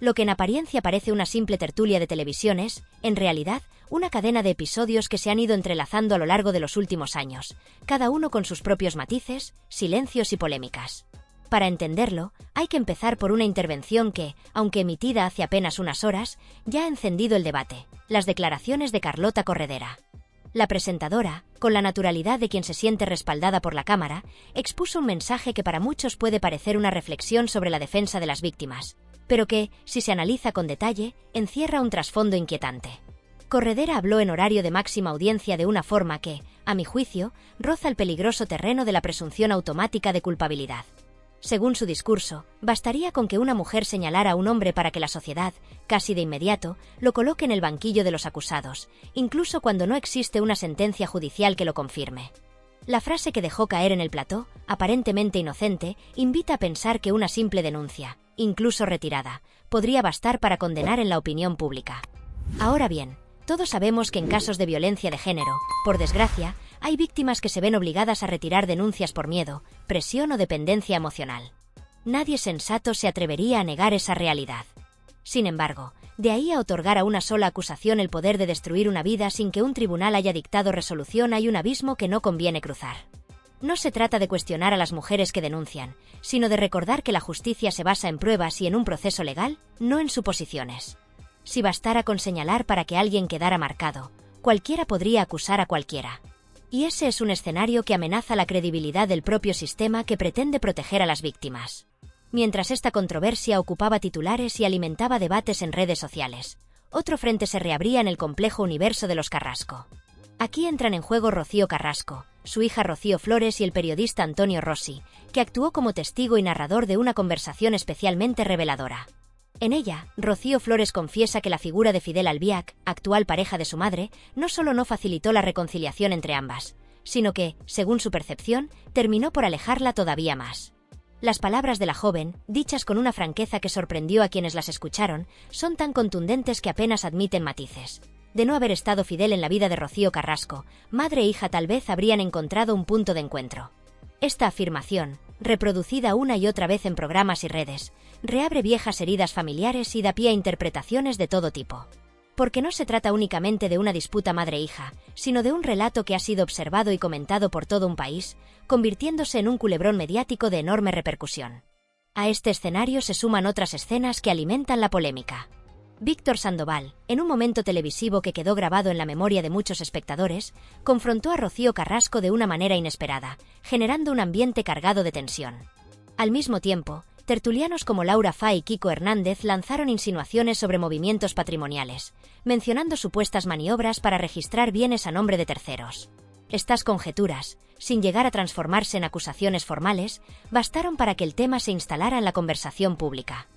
Lo que en apariencia parece una simple tertulia de televisión es, en realidad, una cadena de episodios que se han ido entrelazando a lo largo de los últimos años, cada uno con sus propios matices, silencios y polémicas. Para entenderlo, hay que empezar por una intervención que, aunque emitida hace apenas unas horas, ya ha encendido el debate: las declaraciones de Carlota Corredera. La presentadora, con la naturalidad de quien se siente respaldada por la cámara, expuso un mensaje que para muchos puede parecer una reflexión sobre la defensa de las víctimas, pero que, si se analiza con detalle, encierra un trasfondo inquietante. Corredera habló en horario de máxima audiencia de una forma que, a mi juicio, roza el peligroso terreno de la presunción automática de culpabilidad. Según su discurso, bastaría con que una mujer señalara a un hombre para que la sociedad, casi de inmediato, lo coloque en el banquillo de los acusados, incluso cuando no existe una sentencia judicial que lo confirme. La frase que dejó caer en el plató, aparentemente inocente, invita a pensar que una simple denuncia, incluso retirada, podría bastar para condenar en la opinión pública. Ahora bien, todos sabemos que en casos de violencia de género, por desgracia, hay víctimas que se ven obligadas a retirar denuncias por miedo, presión o dependencia emocional. Nadie sensato se atrevería a negar esa realidad. Sin embargo, de ahí a otorgar a una sola acusación el poder de destruir una vida sin que un tribunal haya dictado resolución hay un abismo que no conviene cruzar. No se trata de cuestionar a las mujeres que denuncian, sino de recordar que la justicia se basa en pruebas y en un proceso legal, no en suposiciones. Si bastara con señalar para que alguien quedara marcado, cualquiera podría acusar a cualquiera. Y ese es un escenario que amenaza la credibilidad del propio sistema que pretende proteger a las víctimas. Mientras esta controversia ocupaba titulares y alimentaba debates en redes sociales, otro frente se reabría en el complejo universo de los Carrasco. Aquí entran en juego Rocío Carrasco, su hija Rocío Flores y el periodista Antonio Rossi, que actuó como testigo y narrador de una conversación especialmente reveladora. En ella, Rocío Flores confiesa que la figura de Fidel Albiac, actual pareja de su madre, no solo no facilitó la reconciliación entre ambas, sino que, según su percepción, terminó por alejarla todavía más. Las palabras de la joven, dichas con una franqueza que sorprendió a quienes las escucharon, son tan contundentes que apenas admiten matices. De no haber estado Fidel en la vida de Rocío Carrasco, madre e hija tal vez habrían encontrado un punto de encuentro. Esta afirmación, reproducida una y otra vez en programas y redes, reabre viejas heridas familiares y da pie a interpretaciones de todo tipo. Porque no se trata únicamente de una disputa madre-hija, sino de un relato que ha sido observado y comentado por todo un país, convirtiéndose en un culebrón mediático de enorme repercusión. A este escenario se suman otras escenas que alimentan la polémica. Víctor Sandoval, en un momento televisivo que quedó grabado en la memoria de muchos espectadores, confrontó a Rocío Carrasco de una manera inesperada, generando un ambiente cargado de tensión. Al mismo tiempo, tertulianos como Laura Fa y Kiko Hernández lanzaron insinuaciones sobre movimientos patrimoniales, mencionando supuestas maniobras para registrar bienes a nombre de terceros. Estas conjeturas, sin llegar a transformarse en acusaciones formales, bastaron para que el tema se instalara en la conversación pública.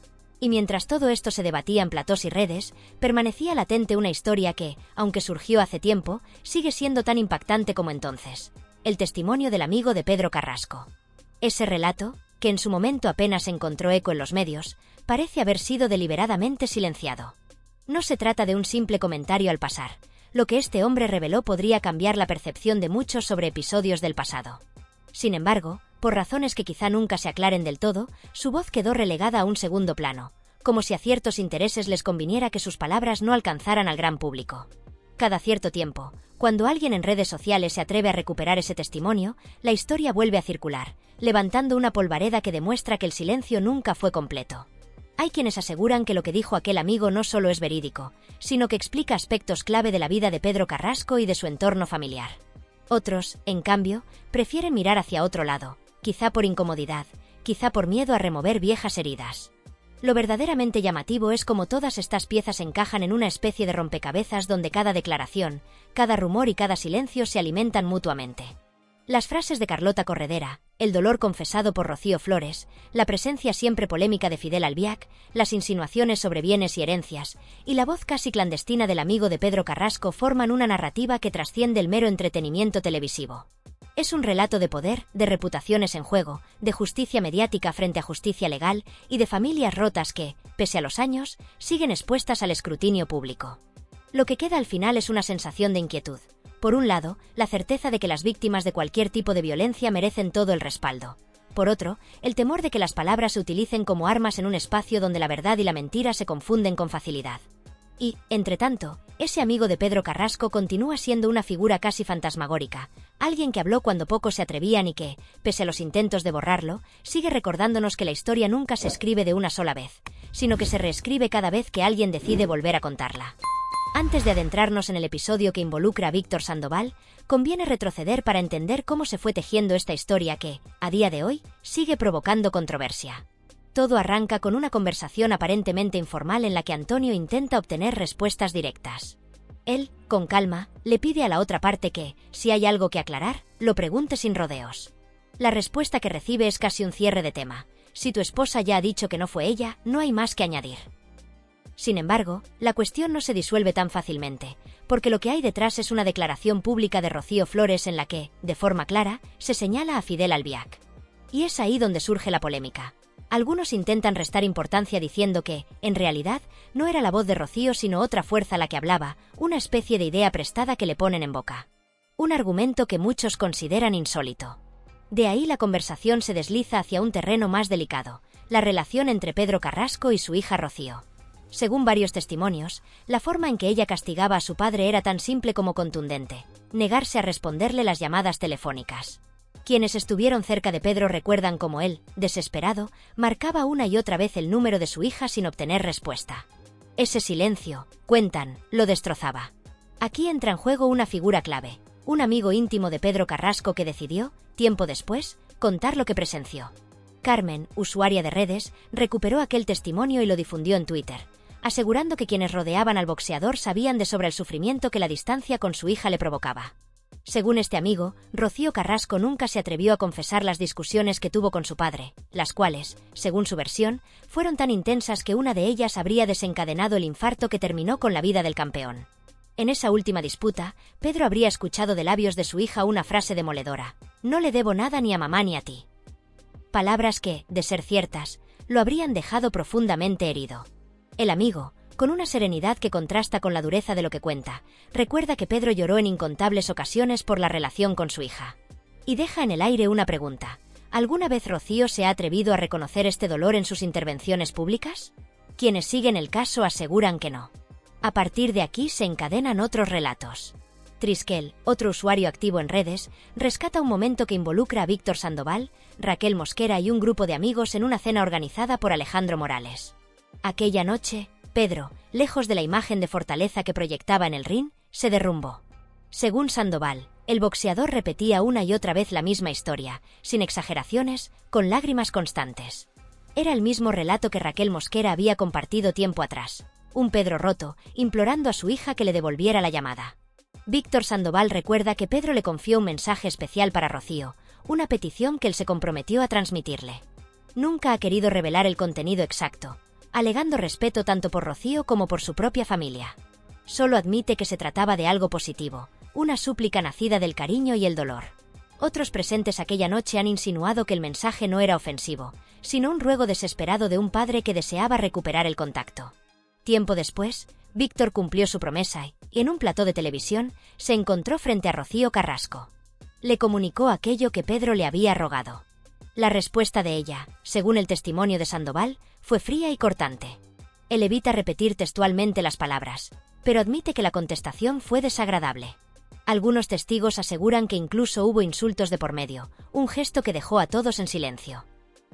Y mientras todo esto se debatía en platós y redes, permanecía latente una historia que, aunque surgió hace tiempo, sigue siendo tan impactante como entonces: el testimonio del amigo de Pedro Carrasco. Ese relato, que en su momento apenas encontró eco en los medios, parece haber sido deliberadamente silenciado. No se trata de un simple comentario al pasar. Lo que este hombre reveló podría cambiar la percepción de muchos sobre episodios del pasado. Sin embargo, por razones que quizá nunca se aclaren del todo, su voz quedó relegada a un segundo plano, como si a ciertos intereses les conviniera que sus palabras no alcanzaran al gran público. Cada cierto tiempo, cuando alguien en redes sociales se atreve a recuperar ese testimonio, la historia vuelve a circular, levantando una polvareda que demuestra que el silencio nunca fue completo. Hay quienes aseguran que lo que dijo aquel amigo no solo es verídico, sino que explica aspectos clave de la vida de Pedro Carrasco y de su entorno familiar. Otros, en cambio, prefieren mirar hacia otro lado, quizá por incomodidad, quizá por miedo a remover viejas heridas. Lo verdaderamente llamativo es cómo todas estas piezas encajan en una especie de rompecabezas donde cada declaración, cada rumor y cada silencio se alimentan mutuamente. Las frases de Carlota Corredera, el dolor confesado por Rocío Flores, la presencia siempre polémica de Fidel Albiac, las insinuaciones sobre bienes y herencias, y la voz casi clandestina del amigo de Pedro Carrasco forman una narrativa que trasciende el mero entretenimiento televisivo. Es un relato de poder, de reputaciones en juego, de justicia mediática frente a justicia legal y de familias rotas que, pese a los años, siguen expuestas al escrutinio público. Lo que queda al final es una sensación de inquietud. Por un lado, la certeza de que las víctimas de cualquier tipo de violencia merecen todo el respaldo. Por otro, el temor de que las palabras se utilicen como armas en un espacio donde la verdad y la mentira se confunden con facilidad. Y, entretanto, ese amigo de Pedro Carrasco continúa siendo una figura casi fantasmagórica, alguien que habló cuando pocos se atrevían y que, pese a los intentos de borrarlo, sigue recordándonos que la historia nunca se escribe de una sola vez, sino que se reescribe cada vez que alguien decide volver a contarla. Antes de adentrarnos en el episodio que involucra a Víctor Sandoval, conviene retroceder para entender cómo se fue tejiendo esta historia que, a día de hoy, sigue provocando controversia. Todo arranca con una conversación aparentemente informal en la que Antonio intenta obtener respuestas directas. Él, con calma, le pide a la otra parte que, si hay algo que aclarar, lo pregunte sin rodeos. La respuesta que recibe es casi un cierre de tema. Si tu esposa ya ha dicho que no fue ella, no hay más que añadir. Sin embargo, la cuestión no se disuelve tan fácilmente, porque lo que hay detrás es una declaración pública de Rocío Flores en la que, de forma clara, se señala a Fidel Albiac. Y es ahí donde surge la polémica. Algunos intentan restar importancia diciendo que, en realidad, no era la voz de Rocío sino otra fuerza la que hablaba, una especie de idea prestada que le ponen en boca. Un argumento que muchos consideran insólito. De ahí la conversación se desliza hacia un terreno más delicado, la relación entre Pedro Carrasco y su hija Rocío. Según varios testimonios, la forma en que ella castigaba a su padre era tan simple como contundente: negarse a responderle las llamadas telefónicas. Quienes estuvieron cerca de Pedro recuerdan cómo él, desesperado, marcaba una y otra vez el número de su hija sin obtener respuesta. Ese silencio, cuentan, lo destrozaba. Aquí entra en juego una figura clave, un amigo íntimo de Pedro Carrasco que decidió, tiempo después, contar lo que presenció. Carmen, usuaria de redes, recuperó aquel testimonio y lo difundió en Twitter, asegurando que quienes rodeaban al boxeador sabían de sobre el sufrimiento que la distancia con su hija le provocaba. Según este amigo, Rocío Carrasco nunca se atrevió a confesar las discusiones que tuvo con su padre, las cuales, según su versión, fueron tan intensas que una de ellas habría desencadenado el infarto que terminó con la vida del campeón. En esa última disputa, Pedro habría escuchado de labios de su hija una frase demoledora: «No le debo nada ni a mamá ni a ti». Palabras que, de ser ciertas, lo habrían dejado profundamente herido. El amigo, con una serenidad que contrasta con la dureza de lo que cuenta, recuerda que Pedro lloró en incontables ocasiones por la relación con su hija. Y deja en el aire una pregunta: ¿alguna vez Rocío se ha atrevido a reconocer este dolor en sus intervenciones públicas? Quienes siguen el caso aseguran que no. A partir de aquí se encadenan otros relatos. Triskel, otro usuario activo en redes, rescata un momento que involucra a Víctor Sandoval, Raquel Mosquera y un grupo de amigos en una cena organizada por Alejandro Morales. Aquella noche, Pedro, lejos de la imagen de fortaleza que proyectaba en el ring, se derrumbó. Según Sandoval, el boxeador repetía una y otra vez la misma historia, sin exageraciones, con lágrimas constantes. Era el mismo relato que Raquel Mosquera había compartido tiempo atrás. Un Pedro roto, implorando a su hija que le devolviera la llamada. Víctor Sandoval recuerda que Pedro le confió un mensaje especial para Rocío, una petición que él se comprometió a transmitirle. Nunca ha querido revelar el contenido exacto, alegando respeto tanto por Rocío como por su propia familia. Solo admite que se trataba de algo positivo, una súplica nacida del cariño y el dolor. Otros presentes aquella noche han insinuado que el mensaje no era ofensivo, sino un ruego desesperado de un padre que deseaba recuperar el contacto. Tiempo después, Víctor cumplió su promesa y, en un plató de televisión, se encontró frente a Rocío Carrasco. Le comunicó aquello que Pedro le había rogado. La respuesta de ella, según el testimonio de Sandoval, fue fría y cortante. Él evita repetir textualmente las palabras, pero admite que la contestación fue desagradable. Algunos testigos aseguran que incluso hubo insultos de por medio, un gesto que dejó a todos en silencio.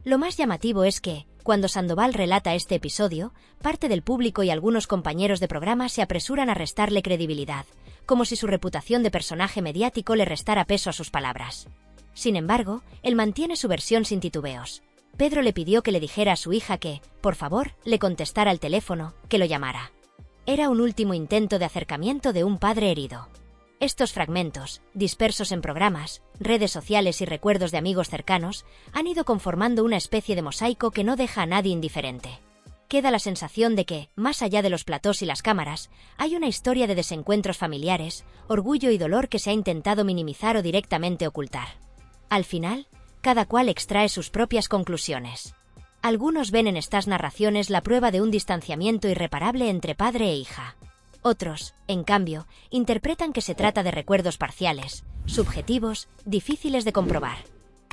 Lo más llamativo es que, cuando Sandoval relata este episodio, parte del público y algunos compañeros de programa se apresuran a restarle credibilidad, como si su reputación de personaje mediático le restara peso a sus palabras. Sin embargo, él mantiene su versión sin titubeos. Pedro le pidió que le dijera a su hija que, por favor, le contestara al teléfono, que lo llamara. Era un último intento de acercamiento de un padre herido. Estos fragmentos, dispersos en programas, redes sociales y recuerdos de amigos cercanos, han ido conformando una especie de mosaico que no deja a nadie indiferente. Queda la sensación de que, más allá de los platós y las cámaras, hay una historia de desencuentros familiares, orgullo y dolor que se ha intentado minimizar o directamente ocultar. Al final, cada cual extrae sus propias conclusiones. Algunos ven en estas narraciones la prueba de un distanciamiento irreparable entre padre e hija. Otros, en cambio, interpretan que se trata de recuerdos parciales, subjetivos, difíciles de comprobar.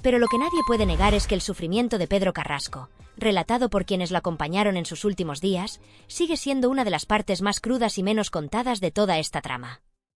Pero lo que nadie puede negar es que el sufrimiento de Pedro Carrasco, relatado por quienes lo acompañaron en sus últimos días, sigue siendo una de las partes más crudas y menos contadas de toda esta trama.